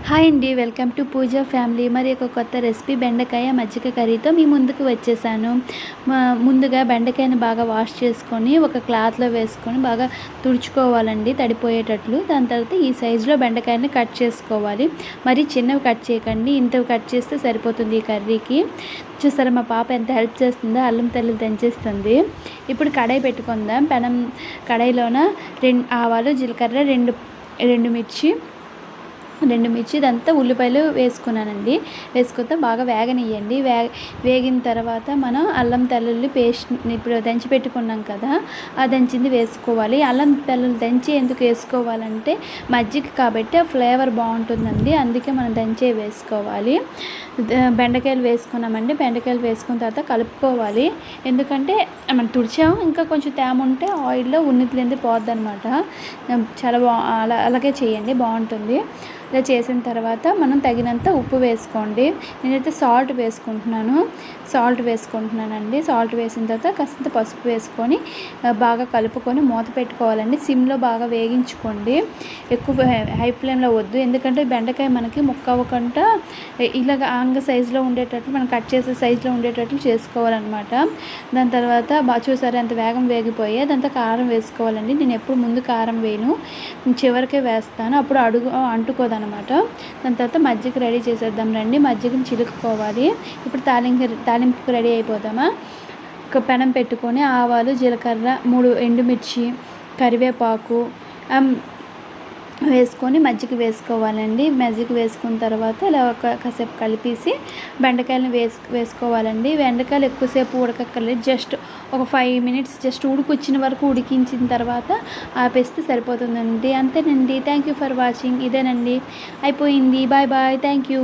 Hi అండి, welcome to puja family. మరి ఒక కొత్త రెసిపీ బెండకాయ మజ్జిగ కర్రీతో మీ ముందుకు వచ్చేసాను. ముందుగా బెండకాయని బాగా వాష్ చేసుకొని ఒక క్లాత్లో వేసుకొని బాగా తుడుచుకోవాలండి తడిపోయేటట్లు. దాని తర్వాత ఈ సైజులో బెండకాయని కట్ చేసుకోవాలి. మరి చిన్నవి కట్ చేయకండి, ఇంతవి కట్ చేస్తే సరిపోతుంది ఈ కర్రీకి. చూసారా మా పాప ఎంత హెల్ప్ చేస్తుందో, అల్లం తెల్లు దంచేస్తుంది. ఇప్పుడు కడాయి పెట్టుకుందాం. కడాయిలోన ఆవాలు, జీలకర్ర, రెండు మిర్చి ఇదంతా ఉల్లిపాయలు వేసుకున్నానండి. వేసుకుంటే బాగా వేగనియండి. వేగిన తర్వాత మనం అల్లం తెల్లుల్లి పేస్ట్ ఇప్పుడు దంచి పెట్టుకున్నాం కదా, ఆ దంచింది వేసుకోవాలి. అల్లం తెల్లుల్లి దంచి ఎందుకు వేసుకోవాలంటే మజ్జిగ కాబట్టి ఆ ఫ్లేవర్ బాగుంటుందండి, అందుకే మనం దంచే వేసుకోవాలి. బెండకాయలు వేసుకున్నామండి. బెండకాయలు వేసుకున్న తర్వాత కలుపుకోవాలి. ఎందుకంటే మనం తుడిచాము, ఇంకా కొంచెం తేమ ఉంటే ఆయిల్లో ఉన్నితిలేంది పోద్ది అనమాట. చాలా అలాగే చేయండి, బాగుంటుంది. ఇలా చేసిన తర్వాత మనం తగినంత ఉప్పు వేసుకోండి. నేనైతే సాల్ట్ వేసుకుంటున్నానండి. సాల్ట్ వేసిన తర్వాత కాస్తంత పసుపు వేసుకొని బాగా కలుపుకొని మూత పెట్టుకోవాలండి. సిమ్లో బాగా వేగించుకోండి, ఎక్కువ హై ఫ్లేమ్లో వద్దు. ఎందుకంటే బెండకాయ మనకి ముక్క అవ్వకుండా ఇలాగ ఆంగ సైజులో ఉండేటట్లు, మనం కట్ చేసే సైజులో ఉండేటట్లు చేసుకోవాలన్నమాట. దాని తర్వాత బాగా చూసారా ఎంత వేగం వేగిపోయే. దాంతో కారం వేసుకోవాలండి. నేను ఎప్పుడు ముందు కారం వేయను, చివరికే వేస్తాను, అప్పుడు అడుగు అంటుకోదనమాట. దాని తర్వాత మజ్జిగ రెడీ చేసేద్దాం రండి. మజ్జిగని చిలుకుకోవాలి. ఇప్పుడు తాలింపుకి రెడీ అయిపోదామా. ఒక పెనం పెట్టుకొని ఆవాలు, జీలకర్ర, 3 ఎండుమిర్చి, కరివేపాకు వేసుకొని మజ్జిగ వేసుకోవాలండి. మజ్జిగ వేసుకున్న తర్వాత ఇలా కాసేపు కలిపేసి బెండకాయలను వేసుకోవాలండి. బెండకాయలు ఎక్కువసేపు ఉడకక్కర్లేదు, జస్ట్ ఒక 5 మినిట్స్ జస్ట్ ఉడికొచ్చిన వరకు ఉడికించిన తర్వాత ఆపేస్తే సరిపోతుందండి. అంతేనండి. Thank you for watching. ఇదేనండి, అయిపోయింది. Bye bye. Thank you.